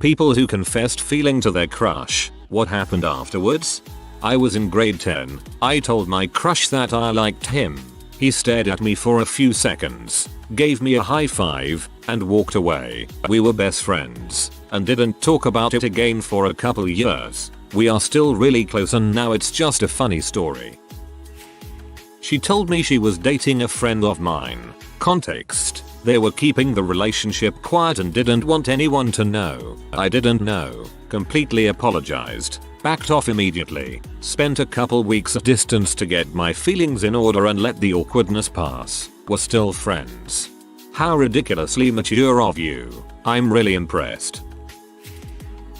People who confessed feeling to their crush. What happened afterwards? I was in grade 10. I told my crush that I liked him. He stared at me for a few seconds, gave me a high five, and walked away. We were best friends, and didn't talk about it again for a couple years. We are still really close and now it's just a funny story. She told me she was dating a friend of mine. Context: they were keeping the relationship quiet and didn't want anyone to know. I didn't know, completely apologized, backed off immediately, spent a couple weeks at distance to get my feelings in order and let the awkwardness pass. We're still friends. How ridiculously mature of you. I'm really impressed.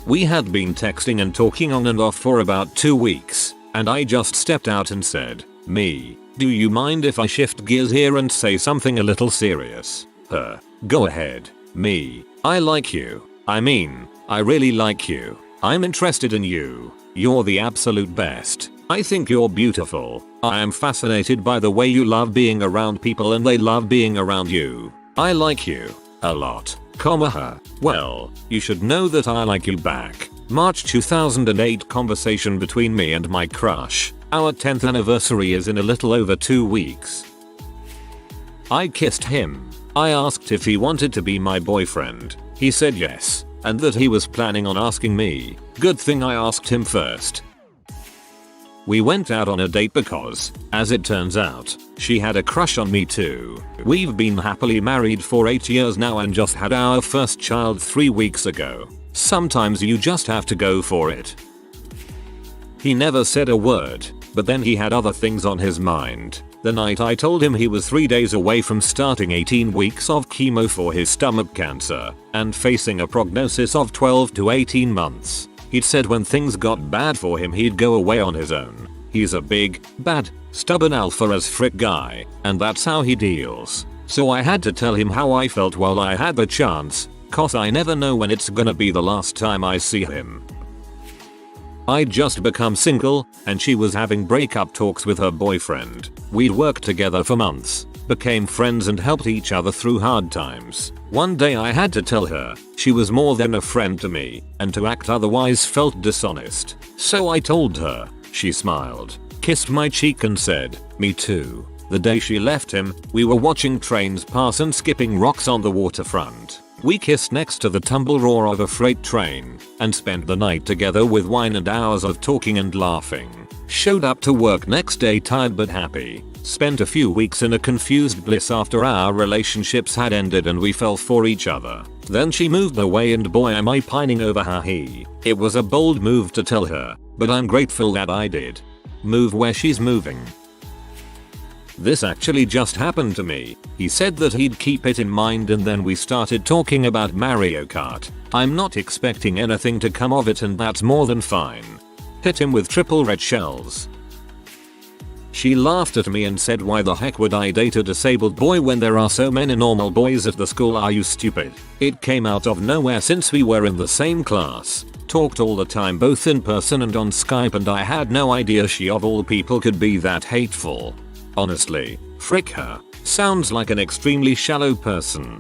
We had been texting and talking on and off for about 2 weeks, and I just stepped out and said, "Me, do you mind if I shift gears here and say something a little serious?" Her, "Go ahead." Me, "I like you. I mean, I really like you. I'm interested in you. You're the absolute best. I think you're beautiful. I am fascinated by the way you love being around people and they love being around you. I like you a lot, her. Well, you should know that I like you back." March 2008 conversation between me and my crush. Our 10th anniversary is in a little over 2 weeks. I kissed him. I asked if he wanted to be my boyfriend. He said yes, and that he was planning on asking me. Good thing I asked him first. We went out on a date because, as it turns out, she had a crush on me too. We've been happily married for 8 years now and just had our first child 3 weeks ago. Sometimes you just have to go for it. He never said a word, but then he had other things on his mind. The night I told him he was 3 days away from starting 18 weeks of chemo for his stomach cancer and facing a prognosis of 12 to 18 months. He'd said when things got bad for him he'd go away on his own. He's a big, bad, stubborn alpha as frick guy, and that's how he deals. So I had to tell him how I felt while I had the chance, cause I never know when it's gonna be the last time I see him. I'd just become single, and she was having breakup talks with her boyfriend. We'd worked together for months, became friends and helped each other through hard times. One day I had to tell her she was more than a friend to me, and to act otherwise felt dishonest. So I told her. She smiled, kissed my cheek and said, "Me too." The day she left him, we were watching trains pass and skipping rocks on the waterfront. We kissed next to the tumble roar of a freight train, and spent the night together with wine and hours of talking and laughing. Showed up to work next day tired but happy. Spent a few weeks in a confused bliss after our relationships had ended and we fell for each other. Then she moved away and boy am I pining over her. It was a bold move to tell her, but I'm grateful that I did. Move where she's moving. This actually just happened to me. He said that he'd keep it in mind and then we started talking about Mario Kart. I'm not expecting anything to come of it and that's more than fine. Hit him with triple red shells. She laughed at me and said, "Why the heck would I date a disabled boy when there are so many normal boys at the school? Are you stupid?" It came out of nowhere since we were in the same class. Talked all the time both in person and on Skype and I had no idea she of all people could be that hateful. Honestly, frick her. Sounds like an extremely shallow person.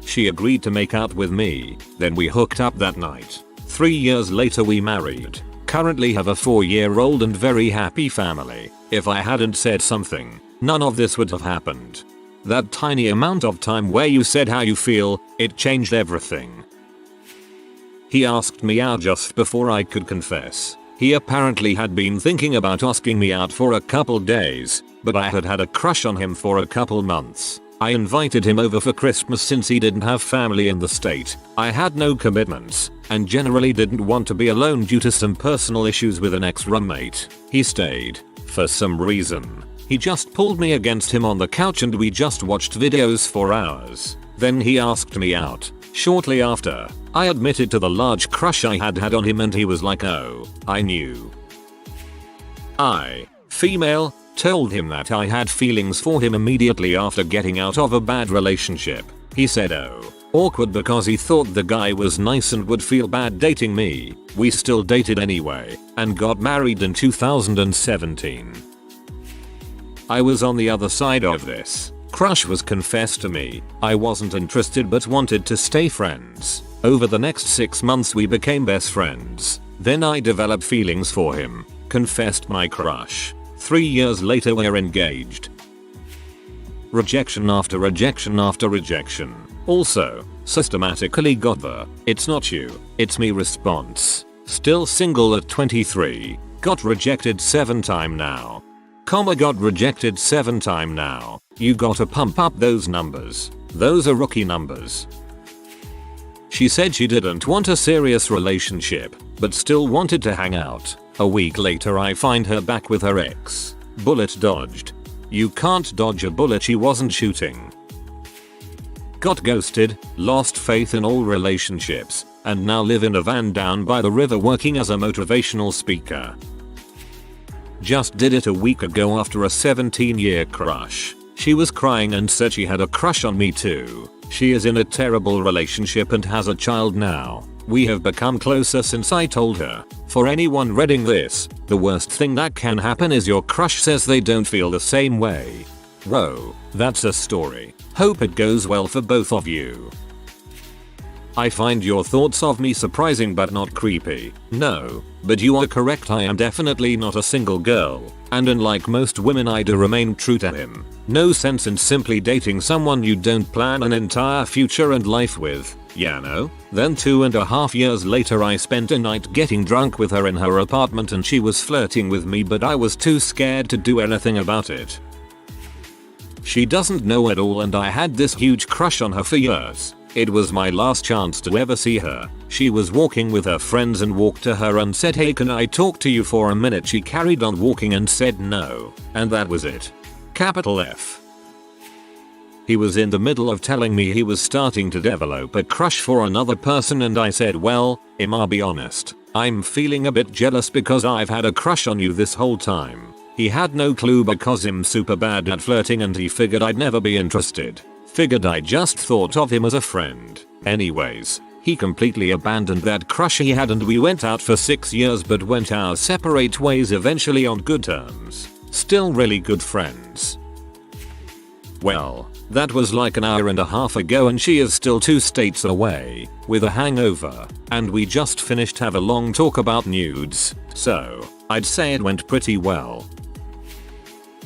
She agreed to make out with me, then we hooked up that night. 3 years later we married. Currently have a 4-year-old and very happy family. If I hadn't said something, none of this would have happened. That tiny amount of time where you said how you feel, it changed everything. He asked me out just before I could confess. He apparently had been thinking about asking me out for a couple days, but I had had a crush on him for a couple months. I invited him over for Christmas since he didn't have family in the state. I had no commitments, and generally didn't want to be alone due to some personal issues with an ex-roommate. He stayed. For some reason, he just pulled me against him on the couch and we just watched videos for hours. Then he asked me out. Shortly after, I admitted to the large crush I had on him and he was like, "Oh, I knew." I, female, told him that I had feelings for him immediately after getting out of a bad relationship. He said, "Oh, awkward," because he thought the guy was nice and would feel bad dating me. We still dated anyway, and got married in 2017. I was on the other side of this. Crush was confessed to me. I wasn't interested but wanted to stay friends. Over the next 6 months we became best friends. Then I developed feelings for him. Confessed my crush. 3 years later we're engaged. Rejection after rejection after rejection. Also, systematically got the "it's not you, it's me" response. Still single at 23. Got rejected 7 times now. Got rejected 7 times now. You gotta pump up those numbers. Those are rookie numbers. She said she didn't want a serious relationship, but still wanted to hang out. A week later I find her back with her ex. Bullet dodged. You can't dodge a bullet she wasn't shooting. Got ghosted, lost faith in all relationships, and now live in a van down by the river working as a motivational speaker. Just did it a week ago after a 17-year crush. She was crying and said she had a crush on me too. She is in a terrible relationship and has a child now. We have become closer since I told her. For anyone reading this, the worst thing that can happen is your crush says they don't feel the same way. Whoa, that's a story. Hope it goes well for both of you. I find your thoughts of me surprising but not creepy. No, but you are correct, I am definitely not a single girl, and unlike most women I do remain true to him. No sense in simply dating someone you don't plan an entire future and life with, ya know? Then 2.5 years later I spent a night getting drunk with her in her apartment and she was flirting with me but I was too scared to do anything about it. She doesn't know at all and I had this huge crush on her for years. It was my last chance to ever see her. She was walking with her friends and walked to her and said, "Hey, can I talk to you for a minute?" She carried on walking and said no. And that was it. Capital F. He was in the middle of telling me he was starting to develop a crush for another person and I said, "Well, I'll be honest. I'm feeling a bit jealous because I've had a crush on you this whole time." He had no clue because I'm super bad at flirting and he figured I'd never be interested. Figured I just thought of him as a friend. Anyways, he completely abandoned that crush he had and we went out for 6 years but went our separate ways eventually on good terms. Still really good friends. Well, that was like an hour and a half ago and she is still 2 states away, with a hangover, and we just finished have a long talk about nudes, so I'd say it went pretty well.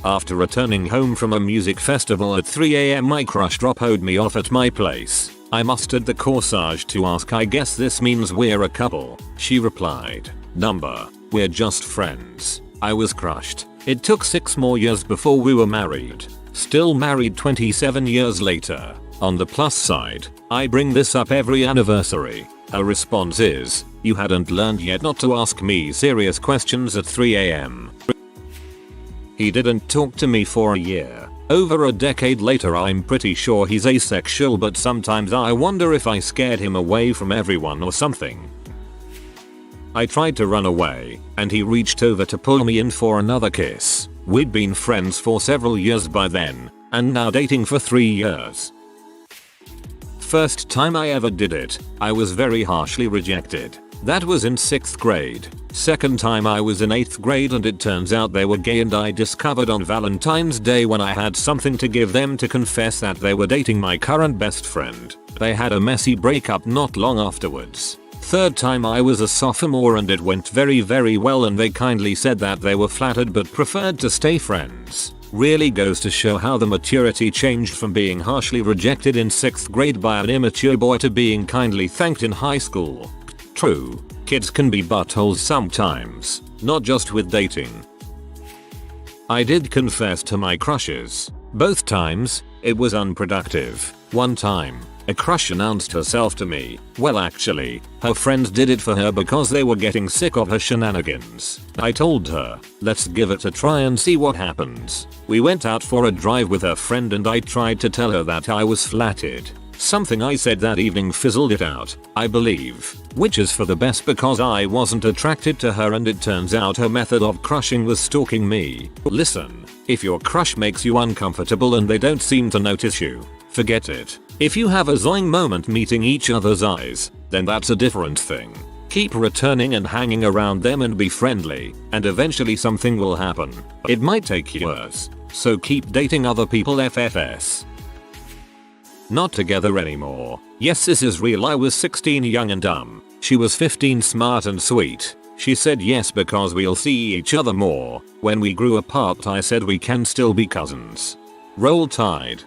After returning home from a music festival at 3 AM my crush dropped me off at my place. I mustered the corsage to ask, "I guess this means we're a couple." She replied, "Number, we're just friends." I was crushed. It took 6 more years before we were married. Still married 27 years later. On the plus side, I bring this up every anniversary. Her response is, "You hadn't learned yet not to ask me serious questions at 3 AM. He didn't talk to me for a year. Over a decade later I'm pretty sure he's asexual but sometimes I wonder if I scared him away from everyone or something. I tried to run away, and he reached over to pull me in for another kiss. We'd been friends for several years by then, and now dating for 3 years. First time I ever did it, I was very harshly rejected. That was in 6th grade. Second time I was in 8th grade and it turns out they were gay and I discovered on Valentine's Day when I had something to give them to confess that they were dating my current best friend. They had a messy breakup not long afterwards. Third time I was a sophomore and it went very well and they kindly said that they were flattered but preferred to stay friends. Really goes to show how the maturity changed from being harshly rejected in 6th grade by an immature boy to being kindly thanked in high school. True, kids can be buttholes sometimes, not just with dating. I did confess to my crushes. Both times, it was unproductive. One time, a crush announced herself to me. Well actually, her friends did it for her because they were getting sick of her shenanigans. I told her, "Let's give it a try and see what happens." We went out for a drive with her friend and I tried to tell her that I was flattered. Something I said that evening fizzled it out, I believe, which is for the best because I wasn't attracted to her and it turns out her method of crushing was stalking me. Listen, if your crush makes you uncomfortable and they don't seem to notice you, forget it. If you have a zoing moment meeting each other's eyes, then that's a different thing. Keep returning and hanging around them and be friendly, and eventually something will happen. It might take years, so keep dating other people FFS. Not together anymore. Yes, this is real. I was 16 young and dumb. She was 15 smart and sweet. She said yes because we'll see each other more. When we grew apart I said we can still be cousins. Roll Tide.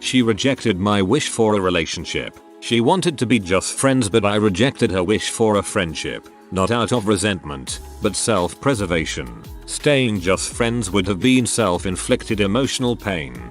She rejected my wish for a relationship. She wanted to be just friends but I rejected her wish for a friendship. Not out of resentment, but self-preservation. Staying just friends would have been self-inflicted emotional pain.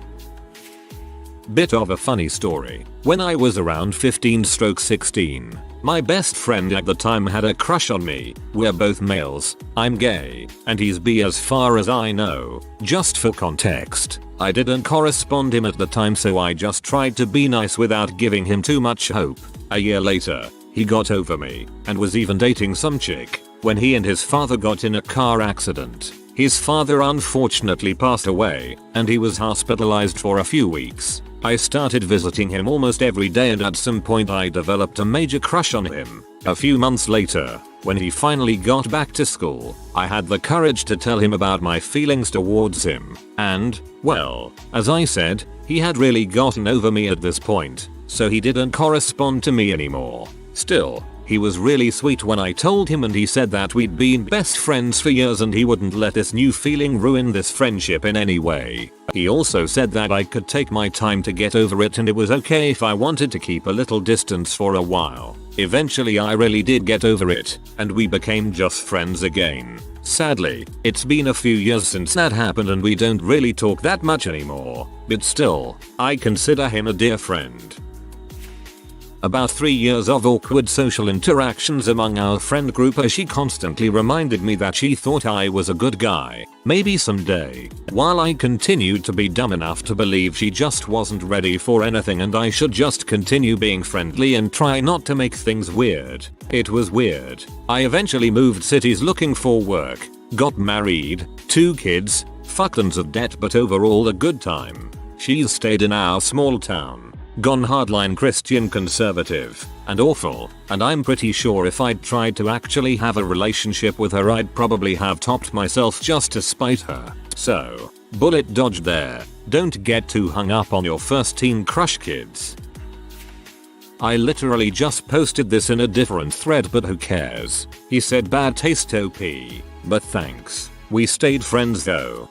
Bit of a funny story. When I was around 15-16, my best friend at the time had a crush on me. We're both males, I'm gay, and he's bi as far as I know. Just for context, I didn't correspond him at the time so I just tried to be nice without giving him too much hope. A year later, he got over me and was even dating some chick when he and his father got in a car accident. His father unfortunately passed away and he was hospitalized for a few weeks. I started visiting him almost every day and at some point I developed a major crush on him. A few months later, when he finally got back to school, I had the courage to tell him about my feelings towards him. And, well, as I said, he had really gotten over me at this point, so he didn't correspond to me anymore. Still, he was really sweet when I told him and he said that we'd been best friends for years and he wouldn't let this new feeling ruin this friendship in any way. He also said that I could take my time to get over it and it was okay if I wanted to keep a little distance for a while. Eventually I really did get over it, and we became just friends again. Sadly, it's been a few years since that happened and we don't really talk that much anymore, but still, I consider him a dear friend. About 3 years of awkward social interactions among our friend group as she constantly reminded me that she thought I was a good guy, maybe someday, while I continued to be dumb enough to believe she just wasn't ready for anything and I should just continue being friendly and try not to make things weird. It was weird. I eventually moved cities looking for work, got married, 2 kids, fuck tons of debt but overall a good time. She's stayed in our small town. Gone hardline Christian conservative, and awful, and I'm pretty sure if I'd tried to actually have a relationship with her I'd probably have topped myself just to spite her. So, bullet dodged there. Don't get too hung up on your first teen crush, kids. I literally just posted this in a different thread but who cares. He said bad taste OP, but thanks. We stayed friends though.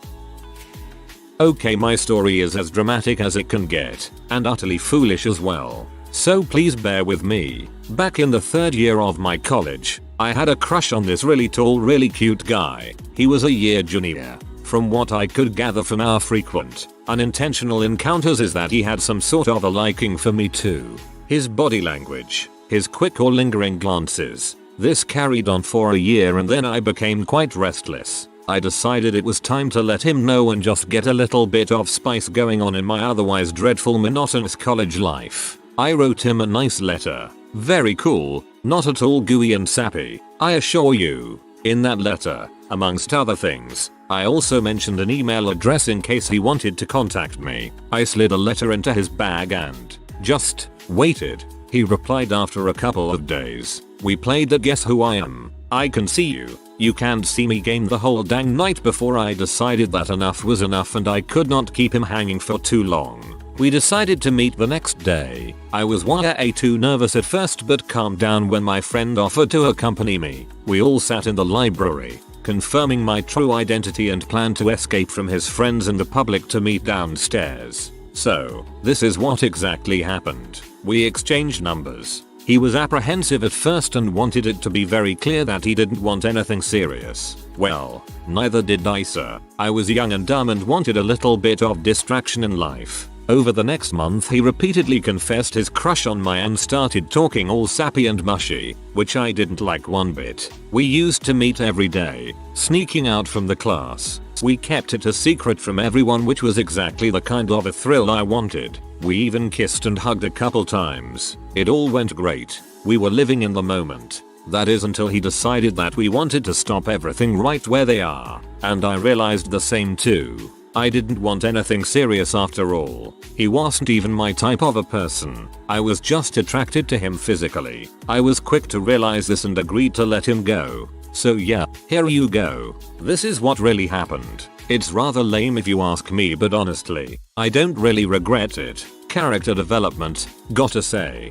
Okay, my story is as dramatic as it can get, and utterly foolish as well, so please bear with me. Back in the 3rd year of my college, I had a crush on this really tall, really cute guy. He was a year junior. From what I could gather from our frequent, unintentional encounters is that he had some sort of a liking for me too. His body language, his quick or lingering glances. This carried on for a year and then I became quite restless. I decided it was time to let him know and just get a little bit of spice going on in my otherwise dreadful monotonous college life. I wrote him a nice letter. Very cool, not at all gooey and sappy, I assure you. In that letter, amongst other things, I also mentioned an email address in case he wanted to contact me. I slid a letter into his bag and just waited. He replied after a couple of days. We played the Guess Who I Am. I can see you. You can't see me game the whole dang night before I decided that enough was enough and I could not keep him hanging for too long. We decided to meet the next day. I was way too nervous at first but calmed down when my friend offered to accompany me. We all sat in the library, confirming my true identity and planned to escape from his friends and the public to meet downstairs. So, this is what exactly happened. We exchanged numbers. He was apprehensive at first and wanted it to be very clear that he didn't want anything serious. Well, neither did I, sir. I was young and dumb and wanted a little bit of distraction in life. Over the next month he repeatedly confessed his crush on me and started talking all sappy and mushy, which I didn't like one bit. We used to meet every day, sneaking out from the class. We kept it a secret from everyone, which was exactly the kind of a thrill I wanted. We even kissed and hugged a couple times. It all went great. We were living in the moment. That is until he decided that we wanted to stop everything right where they are. And I realized the same too. I didn't want anything serious after all. He wasn't even my type of a person. I was just attracted to him physically. I was quick to realize this and agreed to let him go. So yeah, here you go. This is what really happened. It's rather lame if you ask me, but honestly, I don't really regret it. character development, gotta say.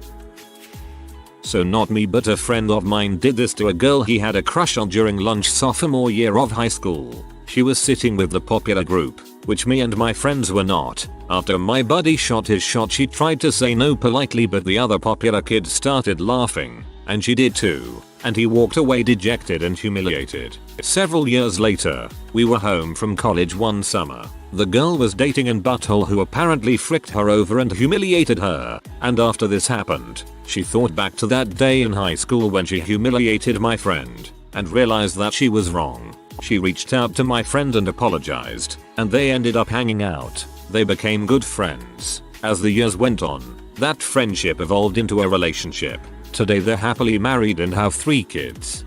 So not me but a friend of mine did this to a girl he had a crush on during lunch sophomore year of high school. She was sitting with the popular group, which me and my friends were not. After my buddy shot his shot she tried to say no politely but the other popular kid started laughing, and she did too, and he walked away dejected and humiliated. Several years later, we were home from college one summer. The girl was dating an butthole who apparently fricked her over and humiliated her, and after this happened, she thought back to that day in high school when she humiliated my friend, and realized that she was wrong. She reached out to my friend and apologized, and they ended up hanging out. They became good friends. As the years went on, that friendship evolved into a relationship. Today they're happily married and have 3 kids.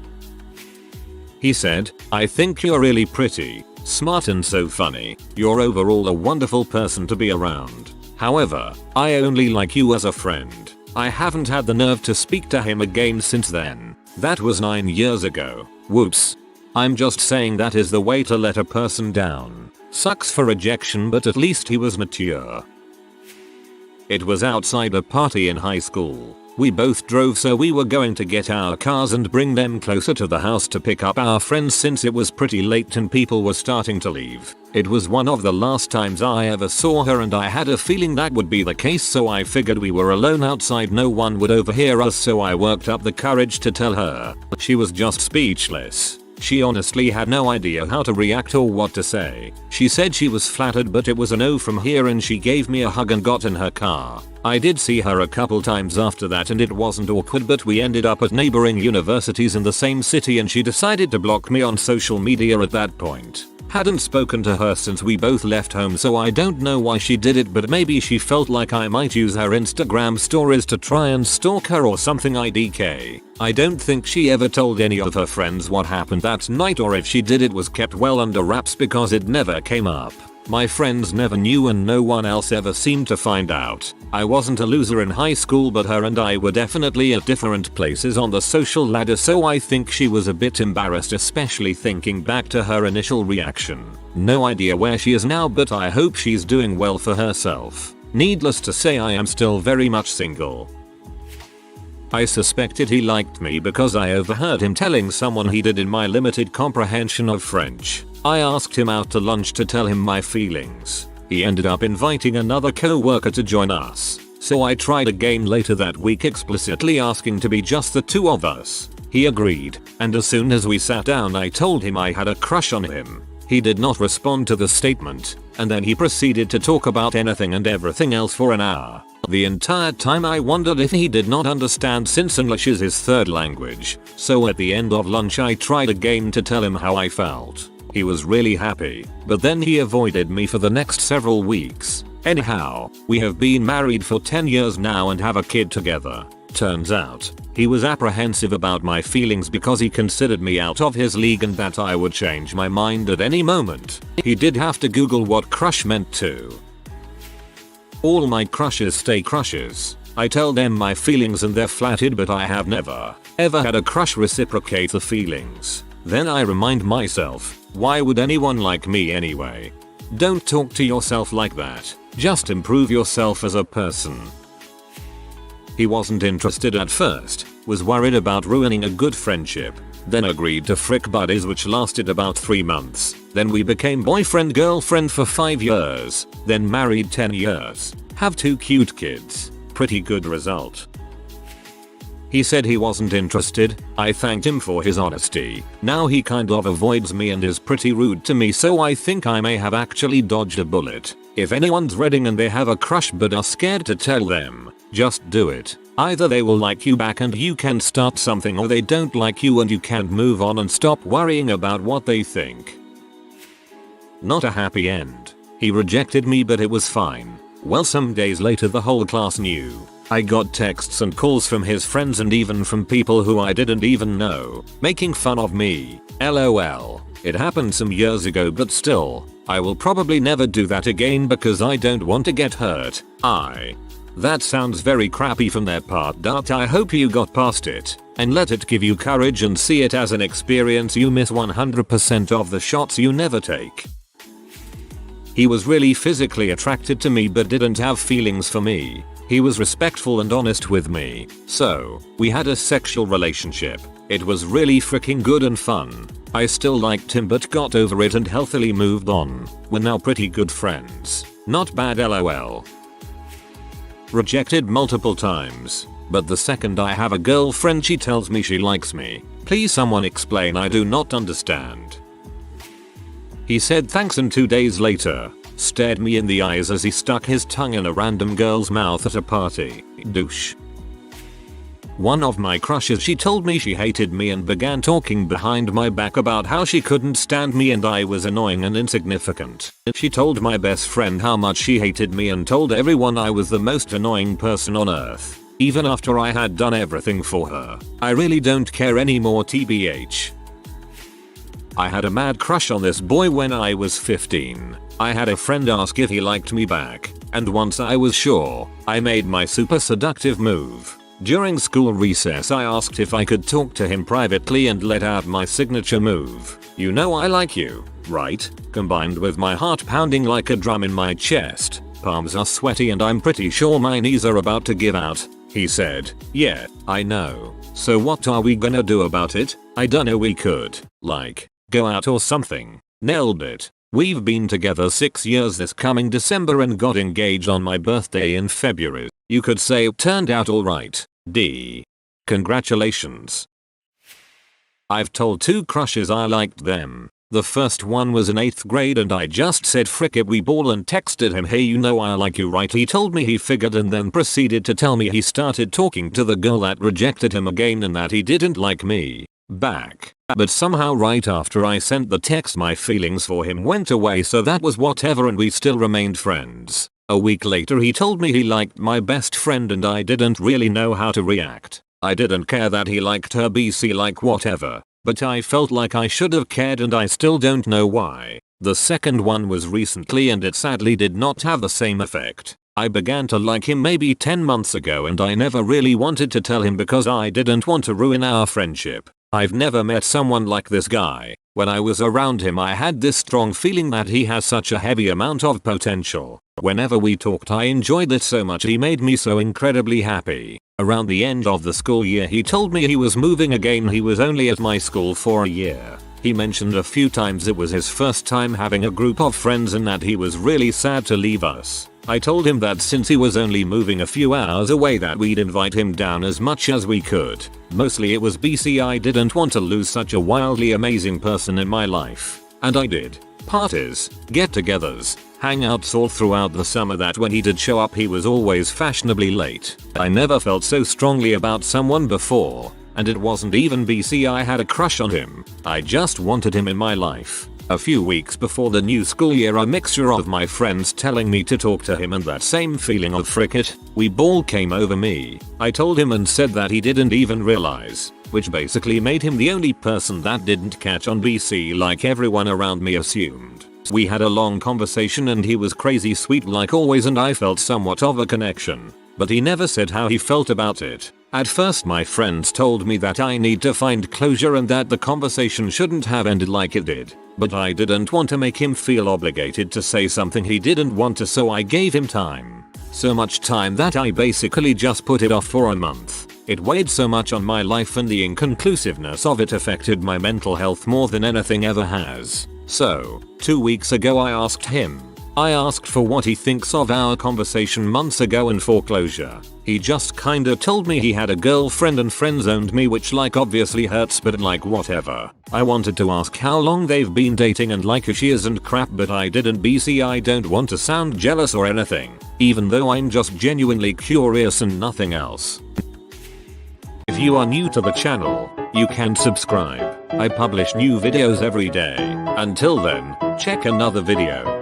He said, "I think you're really pretty, smart and so funny. You're overall a wonderful person to be around. However, I only like you as a friend." I haven't had the nerve to speak to him again since then. That was 9 years ago. Whoops. I'm just saying that is the way to let a person down. Sucks for rejection, but at least he was mature. It was outside a party in high school. We both drove, so we were going to get our cars and bring them closer to the house to pick up our friends since it was pretty late and people were starting to leave. It was one of the last times I ever saw her and I had a feeling that would be the case, so I figured we were alone outside, no one would overhear us, so I worked up the courage to tell her. She was just speechless. She honestly had no idea how to react or what to say. She said she was flattered but it was a no from here, and she gave me a hug and got in her car. I did see her a couple times after that and it wasn't awkward, but we ended up at neighboring universities in the same city and she decided to block me on social media at that point. Hadn't spoken to her since we both left home, so I don't know why she did it, but maybe she felt like I might use her Instagram stories to try and stalk her or something. IDK. I don't think she ever told any of her friends what happened that night, or if she did it was kept well under wraps because it never came up. My friends never knew and no one else ever seemed to find out. I wasn't a loser in high school, but her and I were definitely at different places on the social ladder, so I think she was a bit embarrassed, especially thinking back to her initial reaction. No idea where she is now, but I hope she's doing well for herself. Needless to say, I am still very much single. I suspected he liked me because I overheard him telling someone he did in my limited comprehension of French. I asked him out to lunch to tell him my feelings. He ended up inviting another co-worker to join us, so I tried again later that week, explicitly asking to be just the 2 of us. He agreed, and as soon as we sat down I told him I had a crush on him. He did not respond to the statement, and then he proceeded to talk about anything and everything else for an hour. The entire time I wondered if he did not understand since English is his third language, so at the end of lunch I tried again to tell him how I felt. He was really happy, but then he avoided me for the next several weeks. Anyhow, we have been married for 10 years now and have a kid together. Turns out, he was apprehensive about my feelings because he considered me out of his league and that I would change my mind at any moment. He did have to Google what crush meant too. All my crushes stay crushes. I tell them my feelings and they're flattered, but I have never, ever had a crush reciprocate the feelings. Then I remind myself, why would anyone like me anyway? Don't talk to yourself like that. Just improve yourself as a person. He wasn't interested at first, was worried about ruining a good friendship, then agreed to frick buddies, which lasted about 3 months. Then we became boyfriend-girlfriend for 5 years, then married 10 years. Have 2 cute kids. Pretty good result. He said he wasn't interested. I thanked him for his honesty. Now he kind of avoids me and is pretty rude to me, so I think I may have actually dodged a bullet. If anyone's reading and they have a crush but are scared to tell them, just do it. Either they will like you back and you can start something, or they don't like you and you can't move on and stop worrying about what they think. Not a happy end. He rejected me, but it was fine. Well, some days later the whole class knew. I got texts and calls from his friends and even from people who I didn't even know, making fun of me. LOL. It happened some years ago, but still, I will probably never do that again because I don't want to get hurt. That sounds very crappy from their part. I hope you got past it and let it give you courage and see it as an experience. You miss 100% of the shots you never take. He was really physically attracted to me but didn't have feelings for me. He was respectful and honest with me. So, we had a sexual relationship. It was really freaking good and fun. I still liked him but got over it and healthily moved on. We're now pretty good friends. Not bad lol. Rejected multiple times. But the second I have a girlfriend she tells me she likes me. Please someone explain, I do not understand. He said thanks and 2 days later, stared me in the eyes as he stuck his tongue in a random girl's mouth at a party. Douche. One of my crushes, she told me she hated me and began talking behind my back about how she couldn't stand me and I was annoying and insignificant. She told my best friend how much she hated me and told everyone I was the most annoying person on earth. Even after I had done everything for her. I really don't care anymore tbh. I had a mad crush on this boy when I was 15. I had a friend ask if he liked me back, and once I was sure, I made my super seductive move. During school recess I asked if I could talk to him privately and let out my signature move. You know I like you, right? Combined with my heart pounding like a drum in my chest. Palms are sweaty and I'm pretty sure my knees are about to give out. He said, yeah, I know. So what are we gonna do about it? I dunno, we could, like, go out or something. Nailed it. We've been together 6 years this coming December and got engaged on my birthday in February. You could say it turned out alright. D. Congratulations. I've told 2 crushes I liked them. The first one was in 8th grade and I just said frick it we ball and texted him, hey you know I like you right? He told me he figured and then proceeded to tell me he started talking to the girl that rejected him again and that he didn't like me back. But somehow right after I sent the text my feelings for him went away, so that was whatever and we still remained friends. A week later he told me he liked my best friend and I didn't really know how to react. I didn't care that he liked her BC, like whatever. But I felt like I should have cared and I still don't know why. The second one was recently and it sadly did not have the same effect. I began to like him maybe 10 months ago and I never really wanted to tell him because I didn't want to ruin our friendship. I've never met someone like this guy. When I was around him I had this strong feeling that he has such a heavy amount of potential. Whenever we talked I enjoyed it so much, he made me so incredibly happy. Around the end of the school year he told me he was moving again. He was only at my school for a year. He mentioned a few times it was his first time having a group of friends and that he was really sad to leave us. I told him that since he was only moving a few hours away that we'd invite him down as much as we could. Mostly it was BC, I didn't want to lose such a wildly amazing person in my life. And I did. Parties, get-togethers, hangouts all throughout the summer that when he did show up he was always fashionably late. I never felt so strongly about someone before. And it wasn't even BC I had a crush on him. I just wanted him in my life. A few weeks before the new school year, a mixture of my friends telling me to talk to him and that same feeling of frick it, we ball came over me. I told him and said that he didn't even realize, which basically made him the only person that didn't catch on BC like everyone around me assumed. We had a long conversation and he was crazy sweet like always and I felt somewhat of a connection. But he never said how he felt about it. At first my friends told me that I need to find closure and that the conversation shouldn't have ended like it did. But I didn't want to make him feel obligated to say something he didn't want to, so I gave him time. So much time that I basically just put it off for a month. It weighed so much on my life and the inconclusiveness of it affected my mental health more than anything ever has. So, 2 weeks ago I asked him. I asked for what he thinks of our conversation months ago and for closure. He just kinda told me he had a girlfriend and friend-zoned me, which like obviously hurts, but like whatever. I wanted to ask how long they've been dating and like who she is and crap, but I didn't. BC I don't want to sound jealous or anything, even though I'm just genuinely curious and nothing else. If you are new to the channel, you can subscribe. I publish new videos every day. Until then, check another video.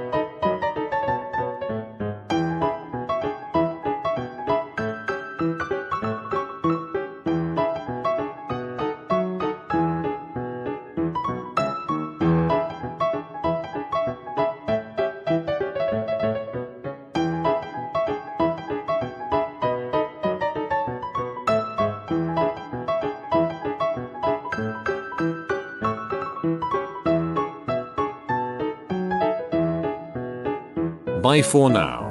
Bye for now.